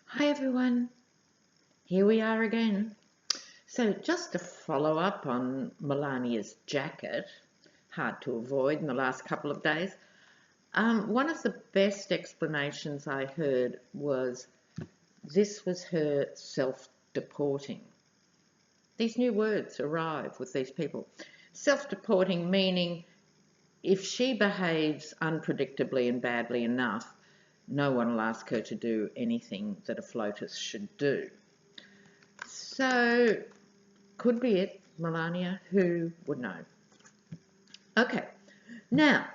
Hi everyone, here we are again. So just to follow up on Melania's jacket, hard to avoid in the last couple of days, one of the best explanations I heard was this was her self-deporting. These new words arrive with these people. Self-deporting meaning if she behaves unpredictably and badly enough, no one will ask her to do anything that a FLOTUS should do. So, could be it, Melania, who would know? Okay, now,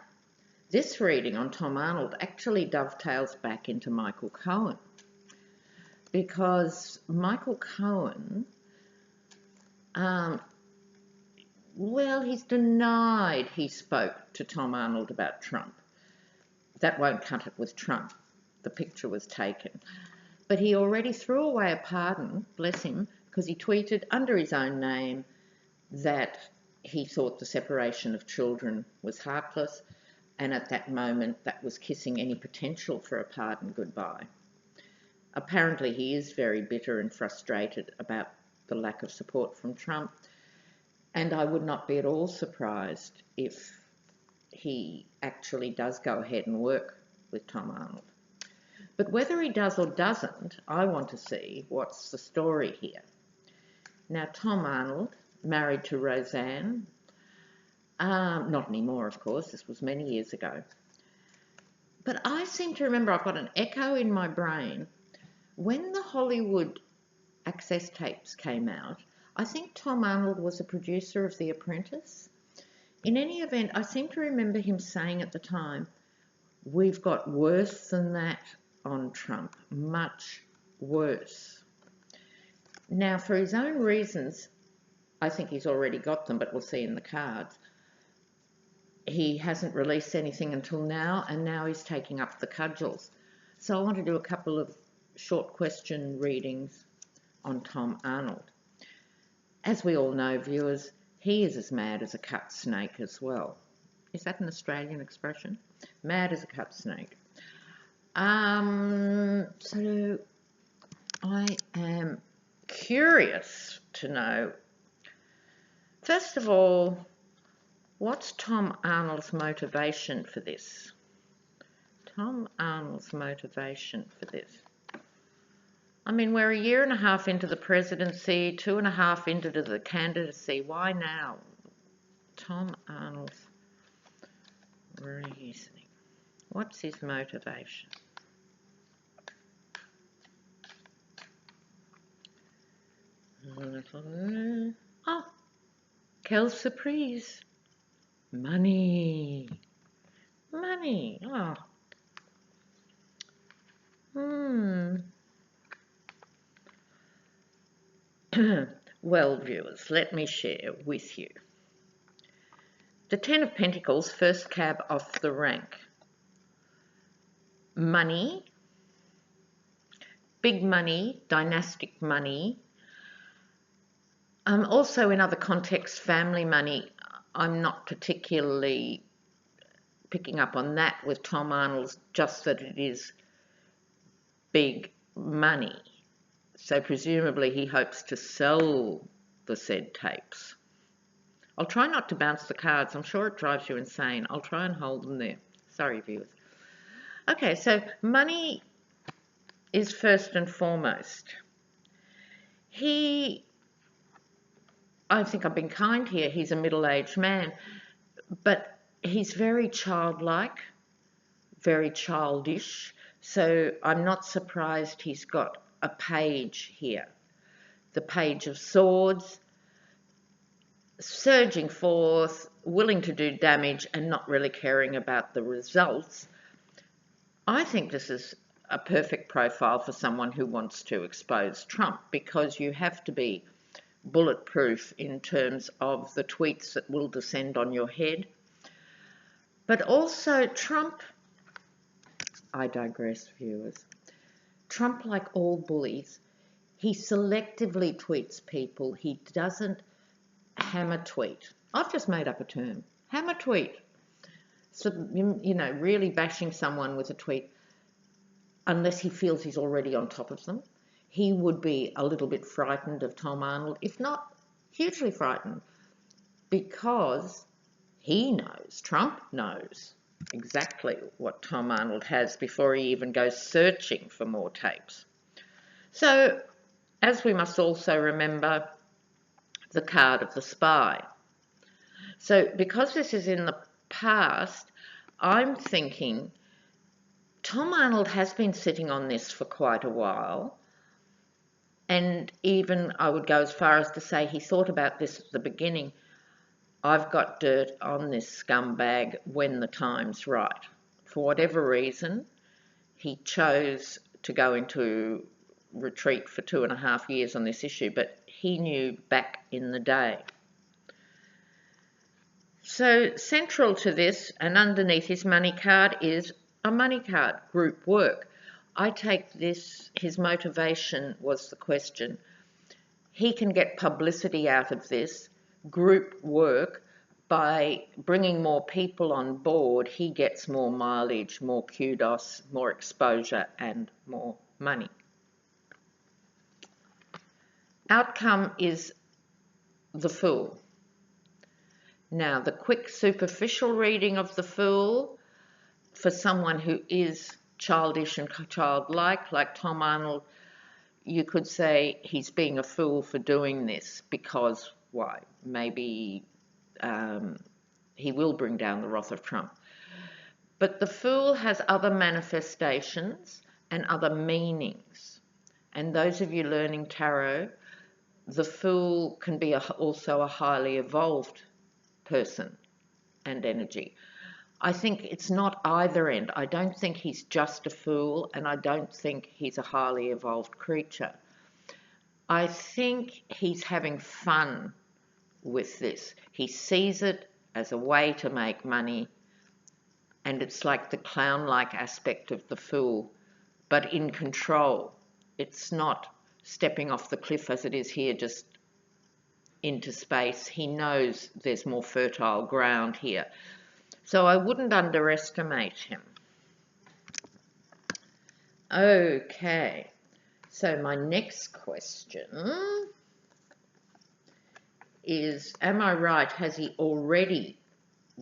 this reading on Tom Arnold actually dovetails back into Michael Cohen, because Michael Cohen, he's denied he spoke to Tom Arnold about Trump. That won't cut it with Trump. The picture was taken. But he already threw away a pardon, bless him, because he tweeted under his own name that he thought the separation of children was heartless, and at that moment that was kissing any potential for a pardon goodbye. Apparently he is very bitter and frustrated about the lack of support from Trump, and I would not be at all surprised if he actually does go ahead and work with Tom Arnold. But whether he does or doesn't, I want to see what's the story here. Now, Tom Arnold, married to Roseanne, not anymore, of course, this was many years ago. But I seem to remember, I've got an echo in my brain, when the Hollywood access tapes came out, I think Tom Arnold was a producer of The Apprentice. In any event, I seem to remember him saying at the time, we've got worse than that on Trump, much worse. Now, for his own reasons, I think he's already got them, but we'll see in the cards. He hasn't released anything until now, and now he's taking up the cudgels. So I want to do a couple of short question readings on Tom Arnold. As we all know, viewers, he is as mad as a cut snake as well. Is that an Australian expression? Mad as a cut snake. So I am curious to know, first of all, what's Tom Arnold's motivation for this? Tom Arnold's motivation for this. I mean, we're a year and a half into the presidency, 2.5 into the candidacy. Why now? Tom Arnold's reasoning. What's his motivation? Oh, quelle surprise. Money. Money. Oh. Well, viewers, let me share with you. The Ten of Pentacles, first cab off the rank. Money, big money, dynastic money. Also in other contexts, family money. I'm not particularly picking up on that with Tom Arnold's, just that it is big money. So presumably he hopes to sell the said tapes. I'll try not to bounce the cards. I'm sure it drives you insane. I'll try and hold them there. Sorry, viewers. Okay, so money is first and foremost. I think I've been kind here, he's a middle-aged man, but he's very childlike, very childish, so I'm not surprised he's got a page here. The Page of Swords, surging forth, willing to do damage and not really caring about the results. I think this is a perfect profile for someone who wants to expose Trump, because you have to be bulletproof in terms of the tweets that will descend on your head. But also Trump, I digress, viewers. Trump, like all bullies, he selectively tweets people. He doesn't hammer tweet. I've just made up a term, hammer tweet. So, you know, really bashing someone with a tweet. unless he feels he's already on top of them. He would be a little bit frightened of Tom Arnold, if not hugely frightened, because he knows, Trump knows exactly what Tom Arnold has before he even goes searching for more tapes. So, as we must also remember, the card of the spy. So, because this is in the past, I'm thinking Tom Arnold has been sitting on this for quite a while, and even I would go as far as to say he thought about this at the beginning. I've got dirt on this scumbag when the time's right. For whatever reason, he chose to go into retreat for 2.5 years on this issue, but he knew back in the day. So central to this and underneath his money card is a money card, group work. I take this, his motivation was the question. He can get publicity out of this group work. By bringing more people on board, he gets more mileage, more kudos, more exposure, and more money. Outcome is the Fool. Now, the quick superficial reading of the Fool, for someone who is childish and childlike, like Tom Arnold, you could say he's being a fool for doing this because, why? Maybe he will bring down the wrath of Trump. But the Fool has other manifestations and other meanings. And those of you learning tarot, the Fool can be also a highly evolved person and energy. I think it's not either end. I don't think he's just a fool, and I don't think he's a highly evolved creature. I think he's having fun with this. He sees it as a way to make money, and it's like the clown-like aspect of the Fool, but in control. It's not stepping off the cliff as it is here, just into space. He knows there's more fertile ground here. So I wouldn't underestimate him. Okay, so my next question is, am I right? Has he already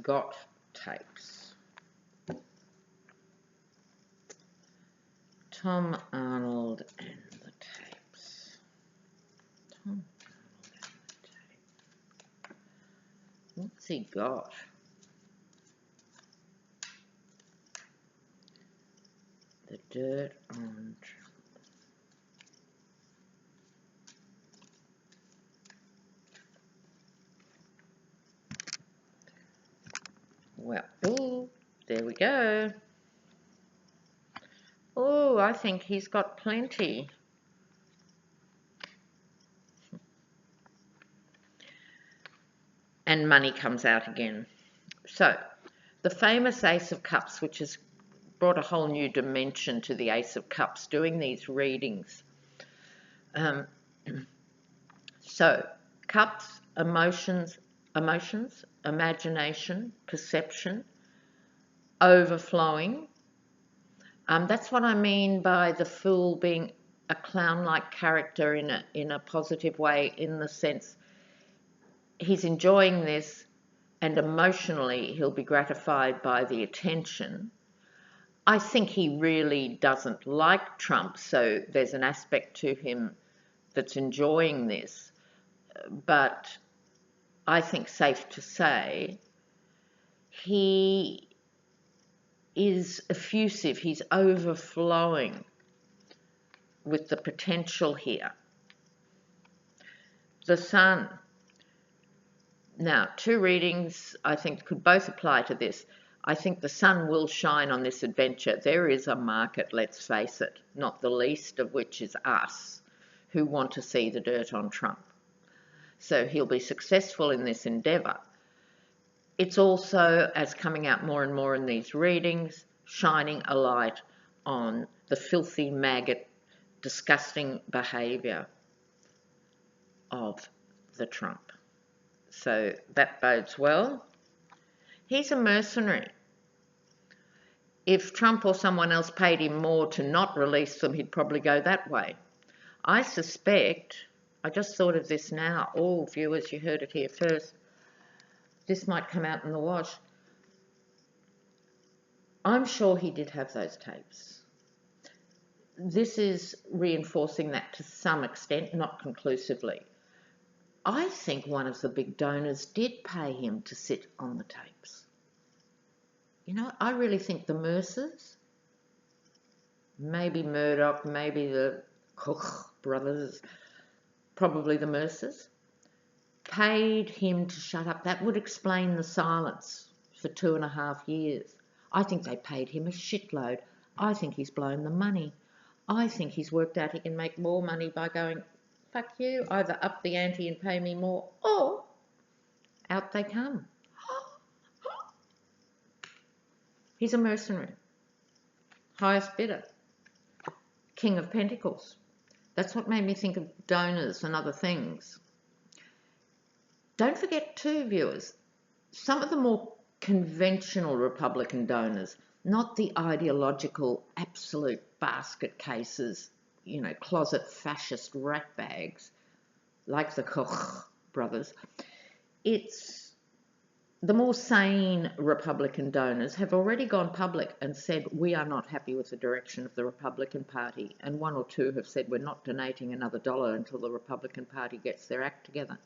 got tapes? Tom Arnold and the tapes. Tom Arnold and the tapes. What's he got? The dirt on Trump. Well, ooh, there we go. Oh, I think he's got plenty. And money comes out again. So, the famous Ace of Cups, which has brought a whole new dimension to the Ace of Cups, doing these readings. So, cups, emotions, imagination, perception, overflowing. That's what I mean by the Fool being a clown-like character in a positive way, in the sense he's enjoying this and emotionally he'll be gratified by the attention. I think he really doesn't like Trump, so there's an aspect to him that's enjoying this. But I think safe to say he is effusive, he's overflowing with the potential here. The Sun. Now, two readings I think could both apply to this. I think the sun will shine on this adventure. There is a market, let's face it, not the least of which is us, who want to see the dirt on Trump. So he'll be successful in this endeavour. It's also, as coming out more and more in these readings, shining a light on the filthy, maggot, disgusting behaviour of the Trump. So that bodes well. He's a mercenary. if Trump or someone else paid him more to not release them, he'd probably go that way. I suspect, I just thought of this now, all viewers, you heard it here first, this might come out in the wash. I'm sure he did have those tapes. This is reinforcing that to some extent, not conclusively. I think one of the big donors did pay him to sit on the tapes. You know, I really think the Mercers, maybe Murdoch, maybe the Koch brothers, probably the Mercers, paid him to shut up. That would explain the silence for 2.5 years. I think they paid him a shitload. I think he's blown the money. I think he's worked out he can make more money by going, fuck you, either up the ante and pay me more, or out they come. He's a mercenary. Highest bidder. King of Pentacles. That's what made me think of donors and other things. Don't forget too, viewers, some of the more conventional Republican donors, not the ideological absolute basket cases, you know, closet fascist ratbags like the Koch brothers. It's the more sane Republican donors have already gone public and said, we are not happy with the direction of the Republican Party. And one or two have said, we're not donating another dollar until the Republican Party gets their act together.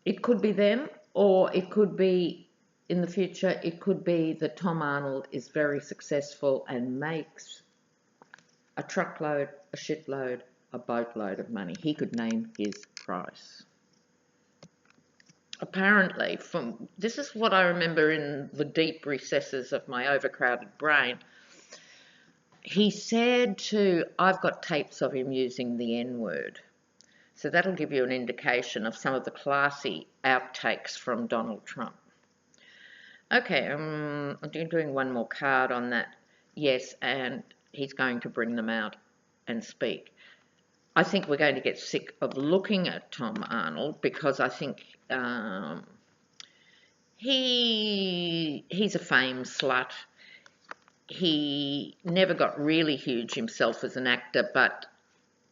It could be them, or it could be, in the future, it could be that Tom Arnold is very successful and makes a truckload, a shitload, a boatload of money. He could name his price. Apparently, this is what I remember in the deep recesses of my overcrowded brain. He said I've got tapes of him using the N-word. So that'll give you an indication of some of the classy outtakes from Donald Trump. Okay, I'm doing one more card on that. Yes, and he's going to bring them out and speak. I think we're going to get sick of looking at Tom Arnold because I think he's a fame slut. He never got really huge himself as an actor, but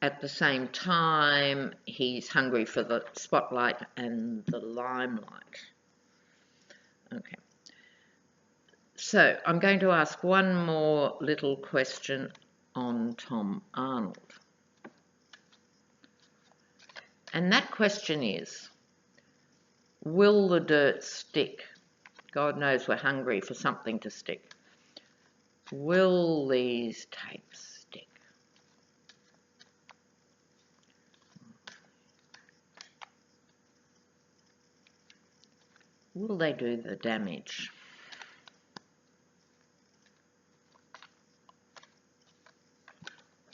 at the same time, he's hungry for the spotlight and the limelight. Okay. So I'm going to ask one more little question on Tom Arnold. And that question is, will the dirt stick? God knows we're hungry for something to stick. Will these tapes stick? Will they do the damage?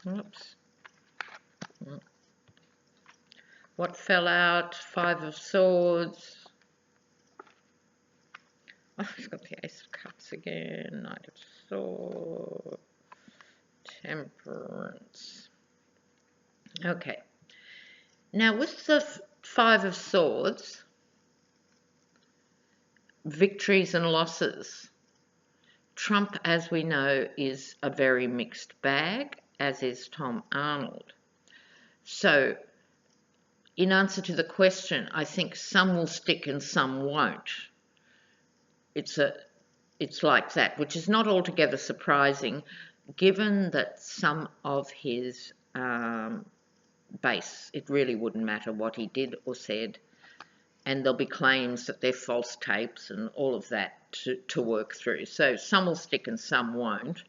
Oops. What fell out? 5 of Swords. Oh, he's got the Ace of Cups again. Knight of Swords. Temperance. Okay. Now with the 5 of Swords, victories and losses. Trump, as we know, is a very mixed bag, as is Tom Arnold. So, in answer to the question, I think some will stick and some won't. It's like that, which is not altogether surprising, given that some of his base, it really wouldn't matter what he did or said, and there'll be claims that they're false tapes and all of that to work through. So some will stick and some won't.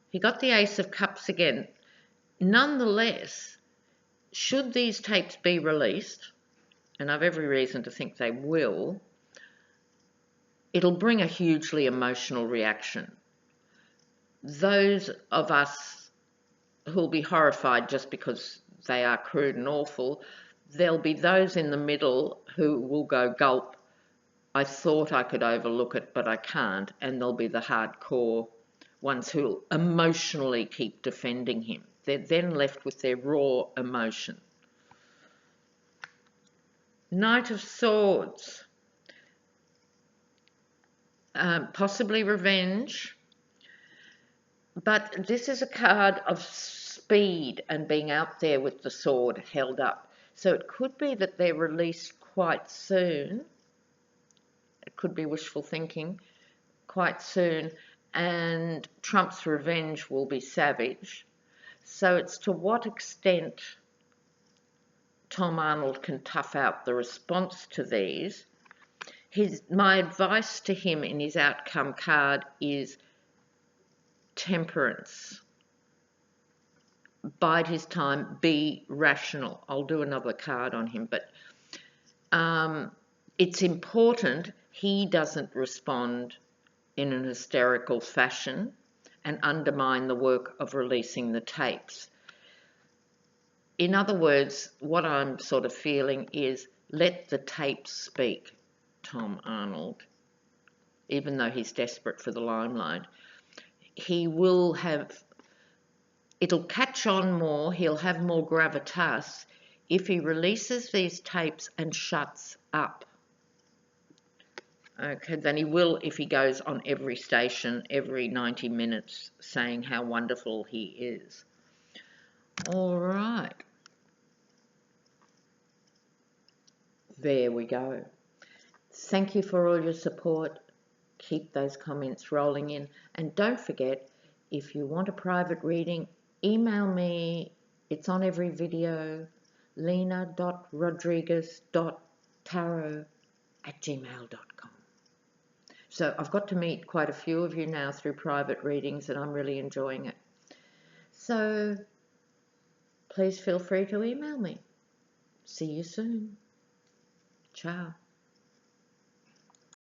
He got the Ace of Cups again. Nonetheless, should these tapes be released, and I've every reason to think they will, it'll bring a hugely emotional reaction. Those of us who'll be horrified just because they are crude and awful, there'll be those in the middle who will go gulp, I thought I could overlook it, but I can't, and there'll be the hardcore ones who'll emotionally keep defending him. They're then left with their raw emotion. Knight of Swords. possibly revenge. But this is a card of speed and being out there with the sword held up. So it could be that they're released quite soon. It could be wishful thinking, quite soon. And Trump's revenge will be savage. So it's to what extent Tom Arnold can tough out the response to these. My advice to him in his outcome card is temperance. Bide his time, be rational. I'll do another card on him, but it's important he doesn't respond in an hysterical fashion and undermine the work of releasing the tapes. In other words, what I'm sort of feeling is let the tapes speak, Tom Arnold, even though he's desperate for the limelight. He will have, it'll catch on more, he'll have more gravitas if he releases these tapes and shuts up. Okay, than he will if he goes on every station every 90 minutes saying how wonderful he is. All right. There we go. Thank you for all your support. Keep those comments rolling in. And don't forget, if you want a private reading, email me. It's on every video. lena.rodriguez.tarot@gmail.com. So I've got to meet quite a few of you now through private readings, and I'm really enjoying it. So please feel free to email me. See you soon. Ciao.